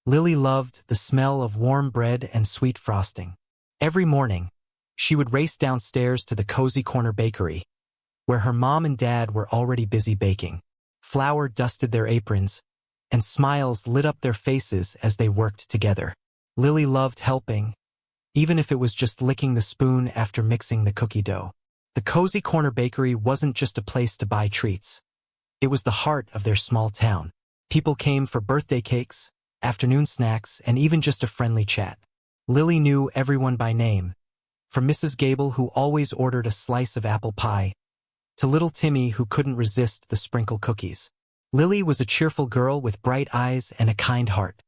Lily loved the smell of warm bread and sweet frosting. Every morning, she would race downstairs to the cozy corner bakery, where her mom and dad were already busy baking. Flour dusted their aprons, and smiles lit up their faces as they worked together. Lily loved helping, even if it was just licking the spoon after mixing the cookie dough. The cozy corner bakery wasn't just a place to buy treats. It was the heart of their small town. People came for birthday cakes, afternoon snacks, and even just a friendly chat. Lily knew everyone by name, from Mrs. Gable, who always ordered a slice of apple pie, to little Timmy, who couldn't resist the sprinkle cookies. Lily was a cheerful girl with bright eyes and a kind heart.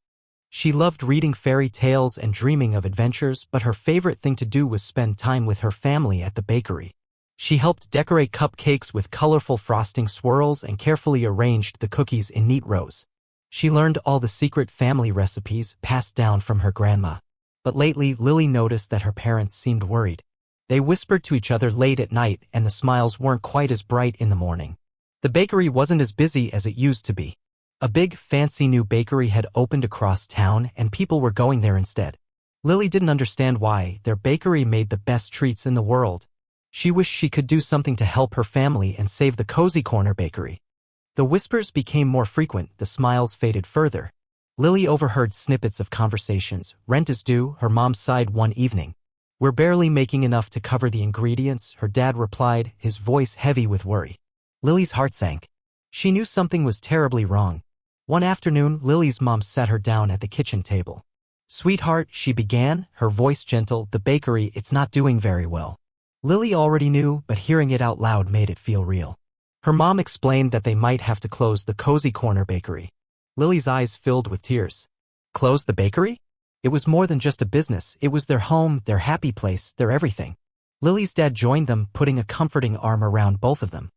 She loved reading fairy tales and dreaming of adventures, but her favorite thing to do was spend time with her family at the bakery. She helped decorate cupcakes with colorful frosting swirls and carefully arranged the cookies in neat rows. She learned all the secret family recipes passed down from her grandma. But lately, Lily noticed that her parents seemed worried. They whispered to each other late at night, and the smiles weren't quite as bright in the morning. The bakery wasn't as busy as it used to be. A big, fancy new bakery had opened across town, and people were going there instead. Lily didn't understand why. Their bakery made the best treats in the world. She wished she could do something to help her family and save the cozy corner bakery. The whispers became more frequent, the smiles faded further. Lily overheard snippets of conversations. "Rent is due," her mom sighed one evening. "We're barely making enough to cover the ingredients," her dad replied, his voice heavy with worry. Lily's heart sank. She knew something was terribly wrong. One afternoon, Lily's mom sat her down at the kitchen table. "Sweetheart," she began, her voice gentle, "the bakery, it's not doing very well." Lily already knew, but hearing it out loud made it feel real. Her mom explained that they might have to close the cozy corner bakery. Lily's eyes filled with tears. Close the bakery? It was more than just a business. It was their home, their happy place, their everything. Lily's dad joined them, putting a comforting arm around both of them.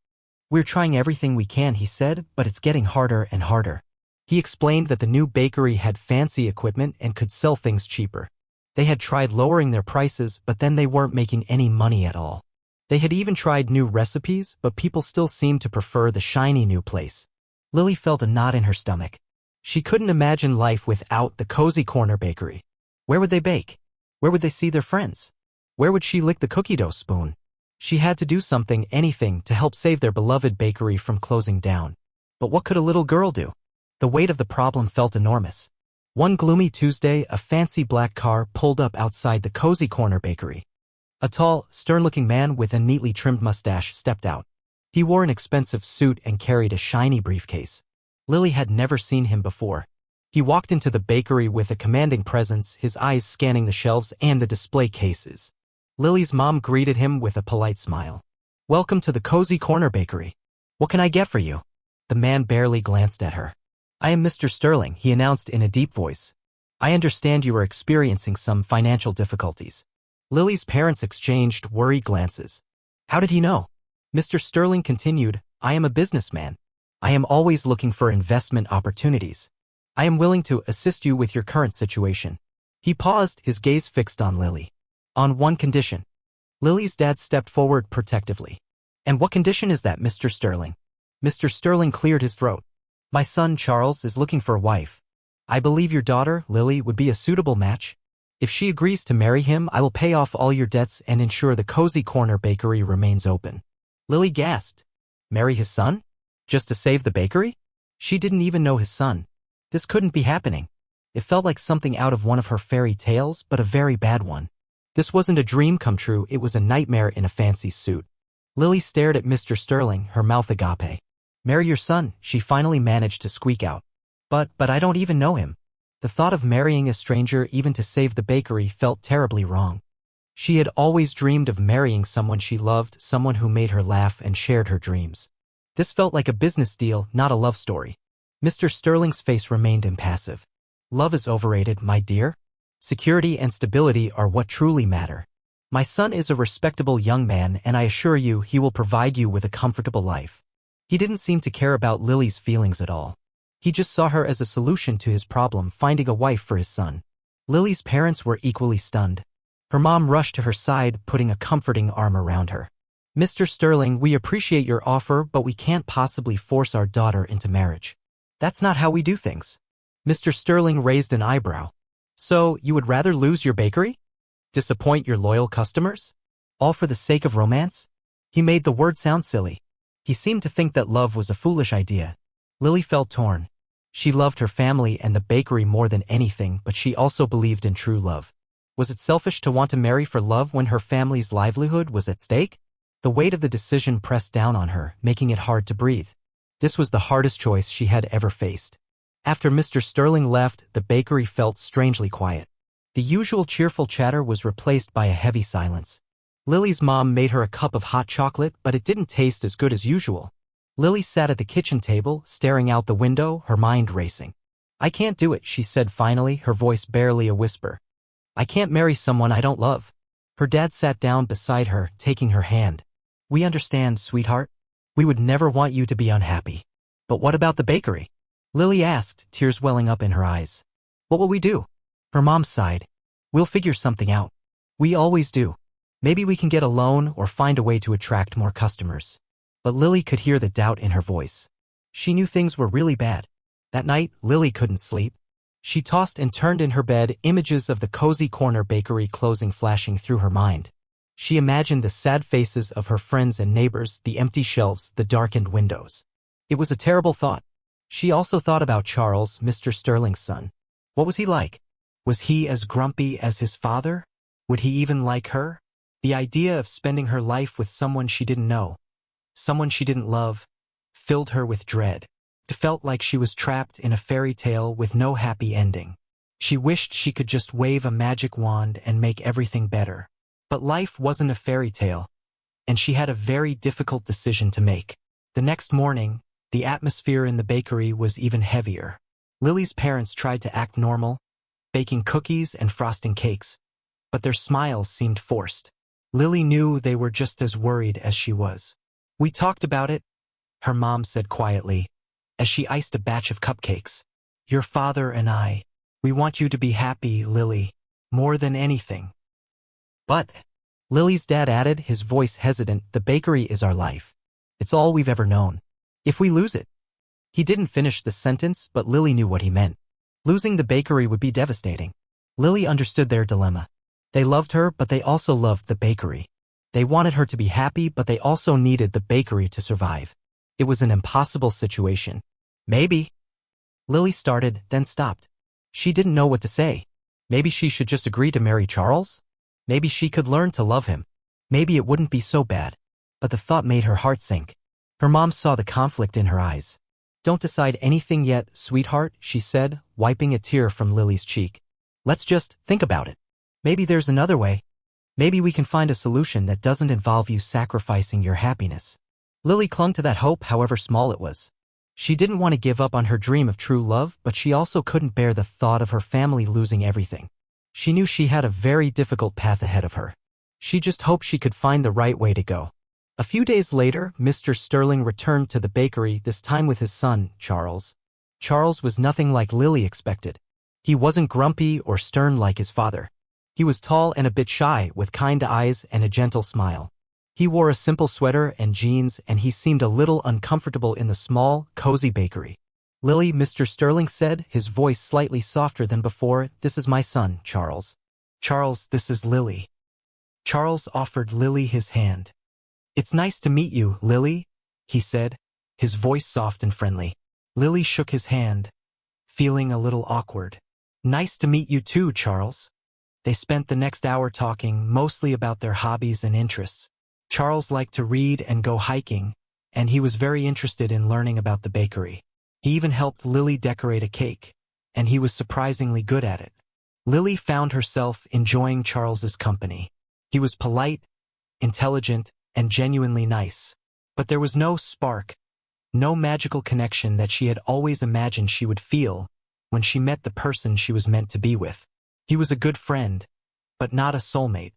"We're trying everything we can," he said, "but it's getting harder and harder." He explained that the new bakery had fancy equipment and could sell things cheaper. They had tried lowering their prices, but then they weren't making any money at all. They had even tried new recipes, but people still seemed to prefer the shiny new place. Lily felt a knot in her stomach. She couldn't imagine life without the cozy corner bakery. Where would they bake? Where would they see their friends? Where would she lick the cookie dough spoon? She had to do something, anything, to help save their beloved bakery from closing down. But what could a little girl do? The weight of the problem felt enormous. One gloomy Tuesday, a fancy black car pulled up outside the cozy corner bakery. A tall, stern-looking man with a neatly trimmed mustache stepped out. He wore an expensive suit and carried a shiny briefcase. Lily had never seen him before. He walked into the bakery with a commanding presence, his eyes scanning the shelves and the display cases. Lily's mom greeted him with a polite smile. "Welcome to the cozy corner bakery. What can I get for you?" The man barely glanced at her. "I am Mr. Sterling," he announced in a deep voice. "I understand you are experiencing some financial difficulties." Lily's parents exchanged worried glances. How did he know? Mr. Sterling continued, "I am a businessman. I am always looking for investment opportunities. I am willing to assist you with your current situation." He paused, his gaze fixed on Lily. "On one condition." Lily's dad stepped forward protectively. "And what condition is that, Mr. Sterling?" Mr. Sterling cleared his throat. "My son, Charles, is looking for a wife. I believe your daughter, Lily, would be a suitable match. If she agrees to marry him, I will pay off all your debts and ensure the cozy corner bakery remains open." Lily gasped. Marry his son? Just to save the bakery? She didn't even know his son. This couldn't be happening. It felt like something out of one of her fairy tales, but a very bad one. This wasn't a dream come true, it was a nightmare in a fancy suit. Lily stared at Mr. Sterling, her mouth agape. "Marry your son," she finally managed to squeak out. But I don't even know him." The thought of marrying a stranger even to save the bakery felt terribly wrong. She had always dreamed of marrying someone she loved, someone who made her laugh and shared her dreams. This felt like a business deal, not a love story. Mr. Sterling's face remained impassive. "Love is overrated, my dear. Security and stability are what truly matter. My son is a respectable young man, and I assure you he will provide you with a comfortable life." He didn't seem to care about Lily's feelings at all. He just saw her as a solution to his problem, finding a wife for his son. Lily's parents were equally stunned. Her mom rushed to her side, putting a comforting arm around her. "Mr. Sterling, we appreciate your offer, but we can't possibly force our daughter into marriage. That's not how we do things." Mr. Sterling raised an eyebrow. So, you would rather lose your bakery? Disappoint your loyal customers? All for the sake of romance? He made the word sound silly. He seemed to think that love was a foolish idea. Lily felt torn. She loved her family and the bakery more than anything, but she also believed in true love. Was it selfish to want to marry for love when her family's livelihood was at stake? The weight of the decision pressed down on her, making it hard to breathe. This was the hardest choice she had ever faced. After Mr. Sterling left, the bakery felt strangely quiet. The usual cheerful chatter was replaced by a heavy silence. Lily's mom made her a cup of hot chocolate, but it didn't taste as good as usual. Lily sat at the kitchen table, staring out the window, her mind racing. I can't do it, she said finally, her voice barely a whisper. I can't marry someone I don't love. Her dad sat down beside her, taking her hand. We understand, sweetheart. We would never want you to be unhappy. But what about the bakery? Lily asked, tears welling up in her eyes. What will we do? Her mom sighed. We'll figure something out. We always do. Maybe we can get a loan or find a way to attract more customers. But Lily could hear the doubt in her voice. She knew things were really bad. That night, Lily couldn't sleep. She tossed and turned in her bed, images of the cozy corner bakery closing flashing through her mind. She imagined the sad faces of her friends and neighbors, the empty shelves, the darkened windows. It was a terrible thought. She also thought about Charles, Mr. Sterling's son. What was he like? Was he as grumpy as his father? Would he even like her? The idea of spending her life with someone she didn't know, someone she didn't love, filled her with dread. It felt like she was trapped in a fairy tale with no happy ending. She wished she could just wave a magic wand and make everything better. But life wasn't a fairy tale, and she had a very difficult decision to make. The next morning, the atmosphere in the bakery was even heavier. Lily's parents tried to act normal, baking cookies and frosting cakes, but their smiles seemed forced. Lily knew they were just as worried as she was. We talked about it, her mom said quietly, as she iced a batch of cupcakes. Your father and I, we want you to be happy, Lily, more than anything. But, Lily's dad added, his voice hesitant, the bakery is our life. It's all we've ever known. If we lose it. He didn't finish the sentence, but Lily knew what he meant. Losing the bakery would be devastating. Lily understood their dilemma. They loved her, but they also loved the bakery. They wanted her to be happy, but they also needed the bakery to survive. It was an impossible situation. Maybe. Lily started, then stopped. She didn't know what to say. Maybe she should just agree to marry Charles? Maybe she could learn to love him. Maybe it wouldn't be so bad. But the thought made her heart sink. Her mom saw the conflict in her eyes. Don't decide anything yet, sweetheart, she said, wiping a tear from Lily's cheek. Let's just think about it. Maybe there's another way. Maybe we can find a solution that doesn't involve you sacrificing your happiness. Lily clung to that hope, however small it was. She didn't want to give up on her dream of true love, but she also couldn't bear the thought of her family losing everything. She knew she had a very difficult path ahead of her. She just hoped she could find the right way to go. A few days later, Mr. Sterling returned to the bakery, this time with his son, Charles. Charles was nothing like Lily expected. He wasn't grumpy or stern like his father. He was tall and a bit shy, with kind eyes and a gentle smile. He wore a simple sweater and jeans, and he seemed a little uncomfortable in the small, cozy bakery. Lily, Mr. Sterling said, his voice slightly softer than before, this is my son, Charles. Charles, this is Lily. Charles offered Lily his hand. It's nice to meet you, Lily, he said, his voice soft and friendly. Lily shook his hand, feeling a little awkward. Nice to meet you too, Charles. They spent the next hour talking, mostly about their hobbies and interests. Charles liked to read and go hiking, and he was very interested in learning about the bakery. He even helped Lily decorate a cake, and he was surprisingly good at it. Lily found herself enjoying Charles's company. He was polite, intelligent, and genuinely nice. But there was no spark, no magical connection that she had always imagined she would feel when she met the person she was meant to be with. He was a good friend, but not a soulmate.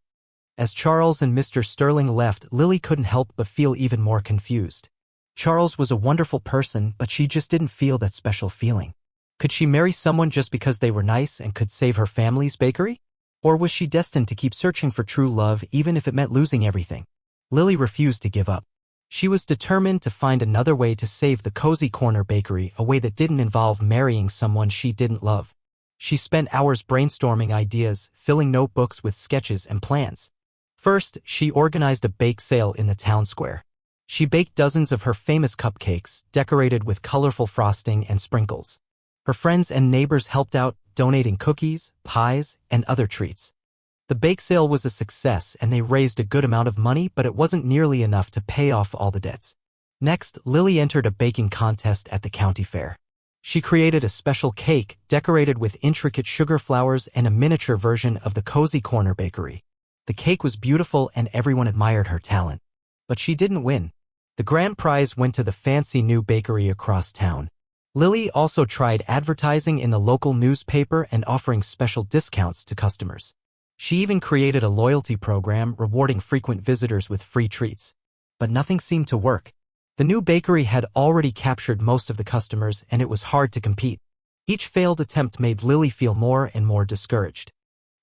As Charles and Mr. Sterling left, Lily couldn't help but feel even more confused. Charles was a wonderful person, but she just didn't feel that special feeling. Could she marry someone just because they were nice and could save her family's bakery? Or was she destined to keep searching for true love even if it meant losing everything? Lily refused to give up. She was determined to find another way to save the Cozy Corner Bakery, a way that didn't involve marrying someone she didn't love. She spent hours brainstorming ideas, filling notebooks with sketches and plans. First, she organized a bake sale in the town square. She baked dozens of her famous cupcakes, decorated with colorful frosting and sprinkles. Her friends and neighbors helped out, donating cookies, pies, and other treats. The bake sale was a success and they raised a good amount of money, but it wasn't nearly enough to pay off all the debts. Next, Lily entered a baking contest at the county fair. She created a special cake, decorated with intricate sugar flowers and a miniature version of the Cozy Corner Bakery. The cake was beautiful and everyone admired her talent. But she didn't win. The grand prize went to the fancy new bakery across town. Lily also tried advertising in the local newspaper and offering special discounts to customers. She even created a loyalty program rewarding frequent visitors with free treats. But nothing seemed to work. The new bakery had already captured most of the customers and it was hard to compete. Each failed attempt made Lily feel more and more discouraged.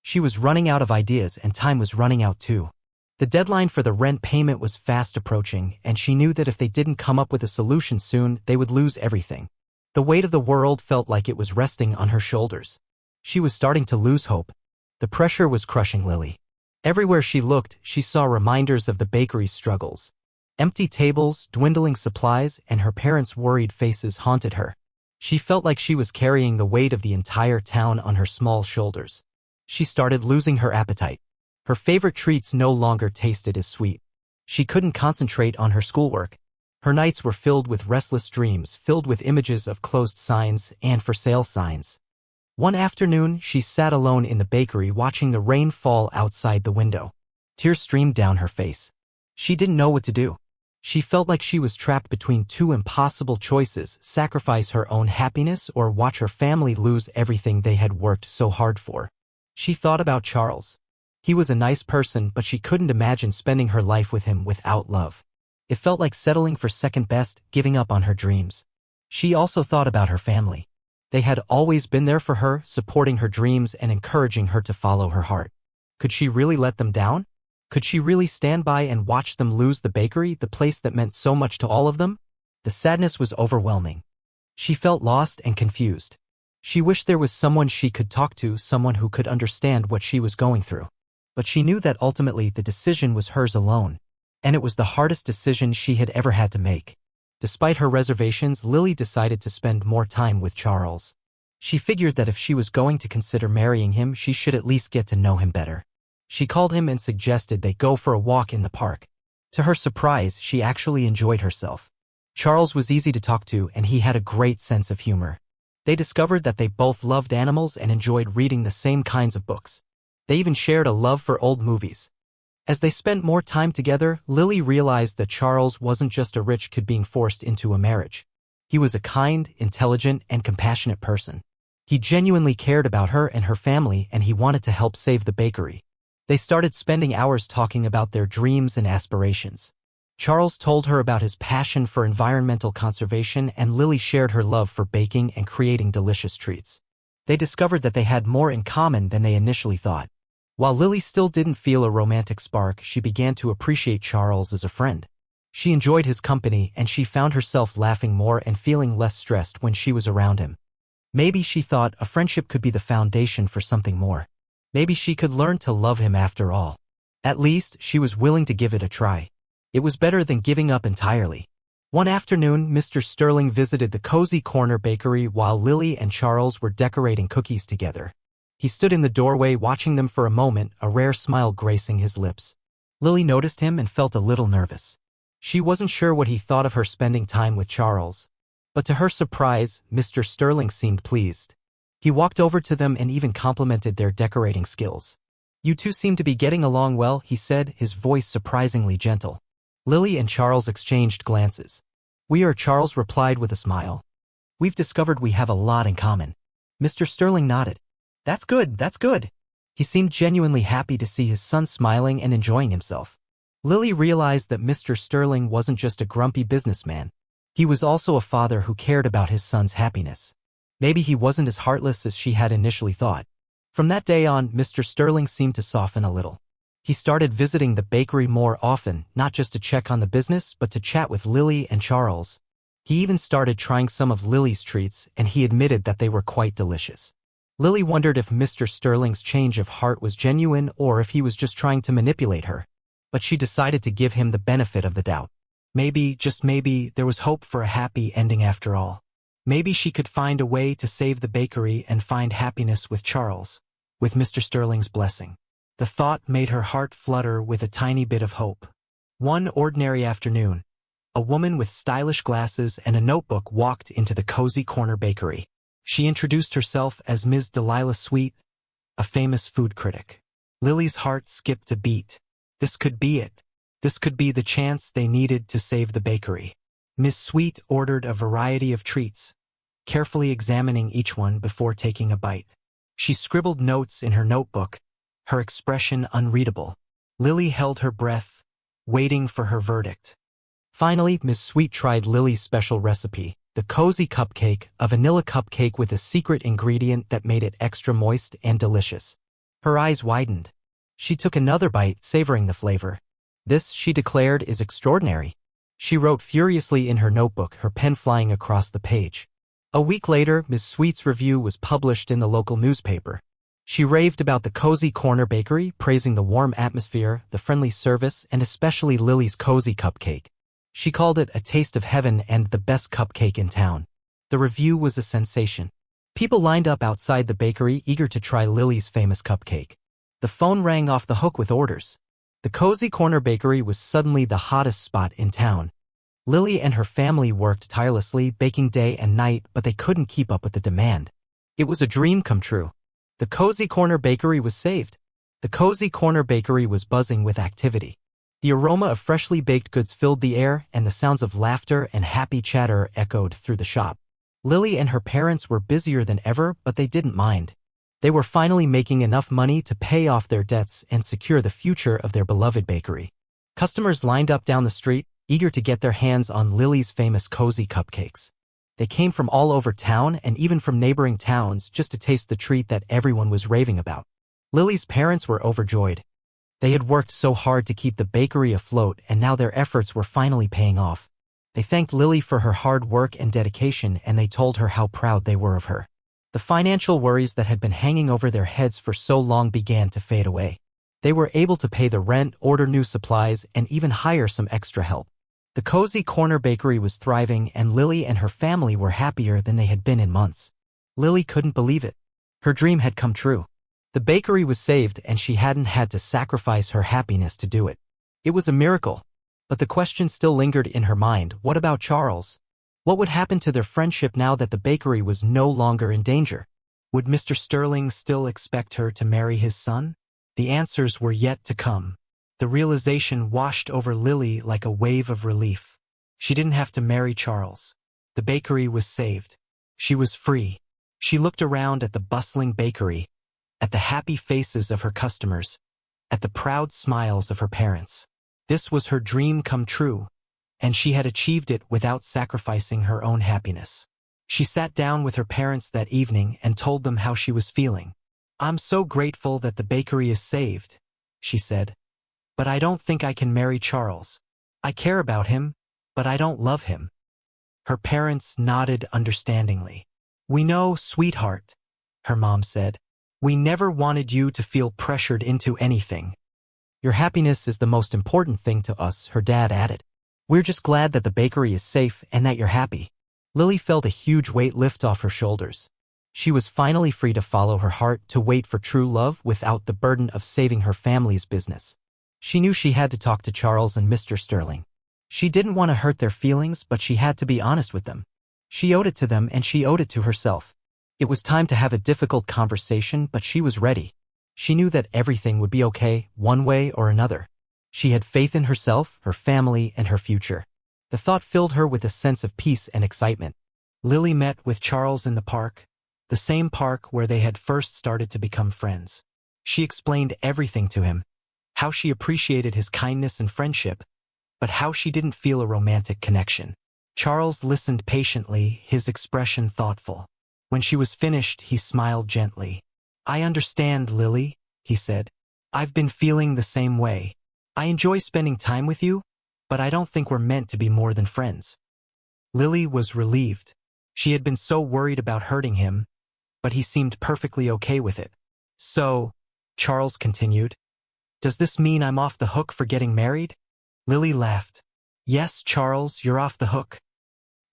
She was running out of ideas and time was running out too. The deadline for the rent payment was fast approaching and she knew that if they didn't come up with a solution soon, they would lose everything. The weight of the world felt like it was resting on her shoulders. She was starting to lose hope. The pressure was crushing Lily. Everywhere she looked, she saw reminders of the bakery's struggles. Empty tables, dwindling supplies, and her parents' worried faces haunted her. She felt like she was carrying the weight of the entire town on her small shoulders. She started losing her appetite. Her favorite treats no longer tasted as sweet. She couldn't concentrate on her schoolwork. Her nights were filled with restless dreams, filled with images of closed signs and for sale signs. One afternoon, she sat alone in the bakery watching the rain fall outside the window. Tears streamed down her face. She didn't know what to do. She felt like she was trapped between two impossible choices: sacrifice her own happiness or watch her family lose everything they had worked so hard for. She thought about Charles. He was a nice person, but she couldn't imagine spending her life with him without love. It felt like settling for second best, giving up on her dreams. She also thought about her family. They had always been there for her, supporting her dreams and encouraging her to follow her heart. Could she really let them down? Could she really stand by and watch them lose the bakery, the place that meant so much to all of them? The sadness was overwhelming. She felt lost and confused. She wished there was someone she could talk to, someone who could understand what she was going through. But she knew that ultimately the decision was hers alone. And it was the hardest decision she had ever had to make. Despite her reservations, Lily decided to spend more time with Charles. She figured that if she was going to consider marrying him, she should at least get to know him better. She called him and suggested they go for a walk in the park. To her surprise, she actually enjoyed herself. Charles was easy to talk to and he had a great sense of humor. They discovered that they both loved animals and enjoyed reading the same kinds of books. They even shared a love for old movies. As they spent more time together, Lily realized that Charles wasn't just a rich kid being forced into a marriage. He was a kind, intelligent, and compassionate person. He genuinely cared about her and her family, and he wanted to help save the bakery. They started spending hours talking about their dreams and aspirations. Charles told her about his passion for environmental conservation, and Lily shared her love for baking and creating delicious treats. They discovered that they had more in common than they initially thought. While Lily still didn't feel a romantic spark, she began to appreciate Charles as a friend. She enjoyed his company and she found herself laughing more and feeling less stressed when she was around him. Maybe, she thought, a friendship could be the foundation for something more. Maybe she could learn to love him after all. At least, she was willing to give it a try. It was better than giving up entirely. One afternoon, Mr. Sterling visited the Cozy Corner Bakery while Lily and Charles were decorating cookies together. He stood in the doorway watching them for a moment, a rare smile gracing his lips. Lily noticed him and felt a little nervous. She wasn't sure what he thought of her spending time with Charles. But to her surprise, Mr. Sterling seemed pleased. He walked over to them and even complimented their decorating skills. "You two seem to be getting along well," he said, his voice surprisingly gentle. Lily and Charles exchanged glances. "We are," Charles replied with a smile. "We've discovered we have a lot in common." Mr. Sterling nodded. That's good, that's good." He seemed genuinely happy to see his son smiling and enjoying himself. Lily realized that Mr. Sterling wasn't just a grumpy businessman. He was also a father who cared about his son's happiness. Maybe he wasn't as heartless as she had initially thought. From that day on, Mr. Sterling seemed to soften a little. He started visiting the bakery more often, not just to check on the business, but to chat with Lily and Charles. He even started trying some of Lily's treats, and he admitted that they were quite delicious. Lily wondered if Mr. Sterling's change of heart was genuine or if he was just trying to manipulate her. But she decided to give him the benefit of the doubt. Maybe, just maybe, there was hope for a happy ending after all. Maybe she could find a way to save the bakery and find happiness with Charles, with Mr. Sterling's blessing. The thought made her heart flutter with a tiny bit of hope. One ordinary afternoon, a woman with stylish glasses and a notebook walked into the Cozy Corner bakery. She introduced herself as Ms. Delilah Sweet, a famous food critic. Lily's heart skipped a beat. This could be it. This could be the chance they needed to save the bakery. Miss Sweet ordered a variety of treats, carefully examining each one before taking a bite. She scribbled notes in her notebook, her expression unreadable. Lily held her breath, waiting for her verdict. Finally, Miss Sweet tried Lily's special recipe, the cozy cupcake, a vanilla cupcake with a secret ingredient that made it extra moist and delicious. Her eyes widened. She took another bite, savoring the flavor. This, she declared, is extraordinary. She wrote furiously in her notebook, her pen flying across the page. A week later, Miss Sweet's review was published in the local newspaper. She raved about the Cozy Corner bakery, praising the warm atmosphere, the friendly service, and especially Lily's cozy cupcake. She called it a taste of heaven and the best cupcake in town. The review was a sensation. People lined up outside the bakery, eager to try Lily's famous cupcake. The phone rang off the hook with orders. The Cozy Corner bakery was suddenly the hottest spot in town. Lily and her family worked tirelessly, baking day and night, but they couldn't keep up with the demand. It was a dream come true. The Cozy Corner bakery was saved. The Cozy Corner bakery was buzzing with activity. The aroma of freshly baked goods filled the air, and the sounds of laughter and happy chatter echoed through the shop. Lily and her parents were busier than ever, but they didn't mind. They were finally making enough money to pay off their debts and secure the future of their beloved bakery. Customers lined up down the street, eager to get their hands on Lily's famous cozy cupcakes. They came from all over town and even from neighboring towns just to taste the treat that everyone was raving about. Lily's parents were overjoyed. They had worked so hard to keep the bakery afloat, and now their efforts were finally paying off. They thanked Lily for her hard work and dedication, and they told her how proud they were of her. The financial worries that had been hanging over their heads for so long began to fade away. They were able to pay the rent, order new supplies, and even hire some extra help. The Cozy Corner bakery was thriving, and Lily and her family were happier than they had been in months. Lily couldn't believe it. Her dream had come true. The bakery was saved, and she hadn't had to sacrifice her happiness to do it. It was a miracle. But the question still lingered in her mind: what about Charles? What would happen to their friendship now that the bakery was no longer in danger? Would Mr. Sterling still expect her to marry his son? The answers were yet to come. The realization washed over Lily like a wave of relief. She didn't have to marry Charles. The bakery was saved. She was free. She looked around at the bustling bakery, at the happy faces of her customers, at the proud smiles of her parents. This was her dream come true, and she had achieved it without sacrificing her own happiness. She sat down with her parents that evening and told them how she was feeling. "I'm so grateful that the bakery is saved," she said. "But I don't think I can marry Charles. I care about him, but I don't love him." Her parents nodded understandingly. "We know, sweetheart," her mom said. "We never wanted you to feel pressured into anything. Your happiness is the most important thing to us," her dad added. "We're just glad that the bakery is safe and that you're happy." Lily felt a huge weight lift off her shoulders. She was finally free to follow her heart, to wait for true love without the burden of saving her family's business. She knew she had to talk to Charles and Mr. Sterling. She didn't want to hurt their feelings, but she had to be honest with them. She owed it to them, and she owed it to herself. It was time to have a difficult conversation, but she was ready. She knew that everything would be okay, one way or another. She had faith in herself, her family, and her future. The thought filled her with a sense of peace and excitement. Lily met with Charles in the park, the same park where they had first started to become friends. She explained everything to him, how she appreciated his kindness and friendship, but how she didn't feel a romantic connection. Charles listened patiently, his expression thoughtful. When she was finished, he smiled gently. "I understand, Lily," he said. I've been feeling the same way. I enjoy spending time with you, but I don't think we're meant to be more than friends. Lily was relieved. She had been so worried about hurting him, but he seemed perfectly okay with it. So, Charles continued, does this mean I'm off the hook for getting married? Lily laughed. Yes, Charles, you're off the hook.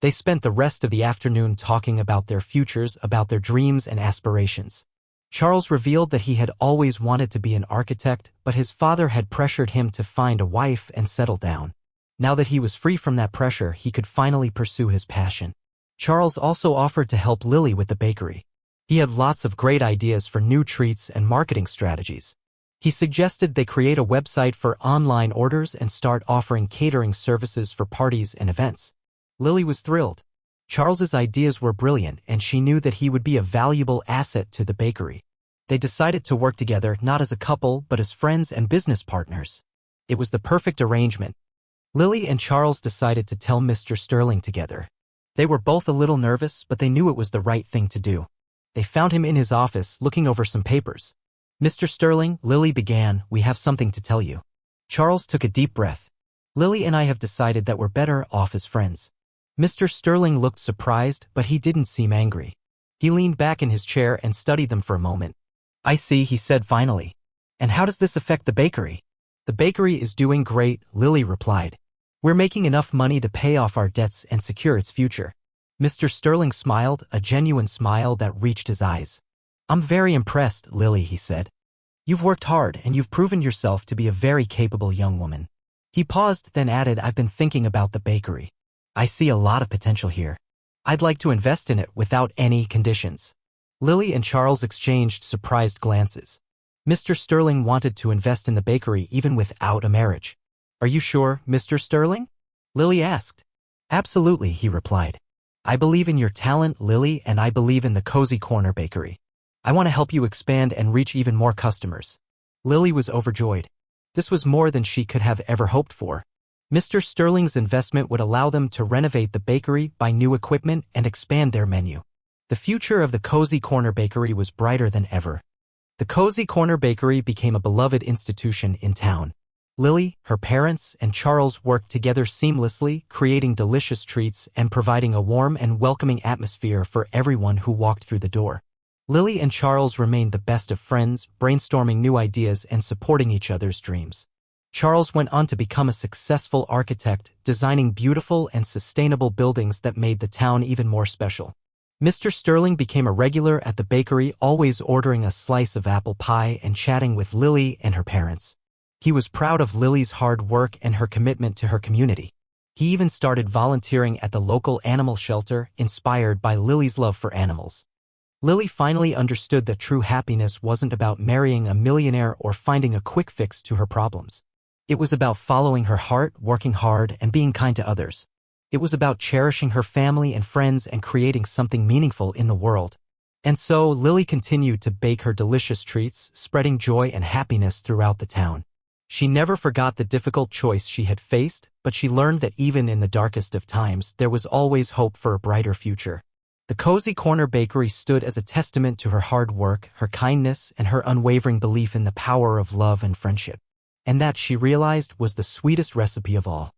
They spent the rest of the afternoon talking about their futures, about their dreams and aspirations. Charles revealed that he had always wanted to be an architect, but his father had pressured him to find a wife and settle down. Now that he was free from that pressure, he could finally pursue his passion. Charles also offered to help Lily with the bakery. He had lots of great ideas for new treats and marketing strategies. He suggested they create a website for online orders and start offering catering services for parties and events. Lily was thrilled. Charles's ideas were brilliant, and she knew that he would be a valuable asset to the bakery. They decided to work together not as a couple but as friends and business partners. It was the perfect arrangement. Lily and Charles decided to tell Mr. Sterling together. They were both a little nervous, but they knew it was the right thing to do. They found him in his office looking over some papers. Mr. Sterling, Lily began, we have something to tell you. Charles took a deep breath. Lily and I have decided that we're better off as friends. Mr. Sterling looked surprised, but he didn't seem angry. He leaned back in his chair and studied them for a moment. I see, he said finally. And how does this affect the bakery? The bakery is doing great, Lily replied. We're making enough money to pay off our debts and secure its future. Mr. Sterling smiled, a genuine smile that reached his eyes. I'm very impressed, Lily, he said. You've worked hard and you've proven yourself to be a very capable young woman. He paused, then added, I've been thinking about the bakery. I see a lot of potential here. I'd like to invest in it without any conditions. Lily and Charles exchanged surprised glances. Mr. Sterling wanted to invest in the bakery even without a marriage. Are you sure, Mr. Sterling? Lily asked. Absolutely, he replied. I believe in your talent, Lily, and I believe in the Cozy Corner Bakery. I want to help you expand and reach even more customers. Lily was overjoyed. This was more than she could have ever hoped for. Mr. Sterling's investment would allow them to renovate the bakery, buy new equipment, and expand their menu. The future of the Cozy Corner Bakery was brighter than ever. The Cozy Corner Bakery became a beloved institution in town. Lily, her parents, and Charles worked together seamlessly, creating delicious treats and providing a warm and welcoming atmosphere for everyone who walked through the door. Lily and Charles remained the best of friends, brainstorming new ideas and supporting each other's dreams. Charles went on to become a successful architect, designing beautiful and sustainable buildings that made the town even more special. Mr. Sterling became a regular at the bakery, always ordering a slice of apple pie and chatting with Lily and her parents. He was proud of Lily's hard work and her commitment to her community. He even started volunteering at the local animal shelter, inspired by Lily's love for animals. Lily finally understood that true happiness wasn't about marrying a millionaire or finding a quick fix to her problems. It was about following her heart, working hard, and being kind to others. It was about cherishing her family and friends and creating something meaningful in the world. And so, Lily continued to bake her delicious treats, spreading joy and happiness throughout the town. She never forgot the difficult choice she had faced, but she learned that even in the darkest of times, there was always hope for a brighter future. The Cozy Corner Bakery stood as a testament to her hard work, her kindness, and her unwavering belief in the power of love and friendship. And that, she realized, was the sweetest recipe of all.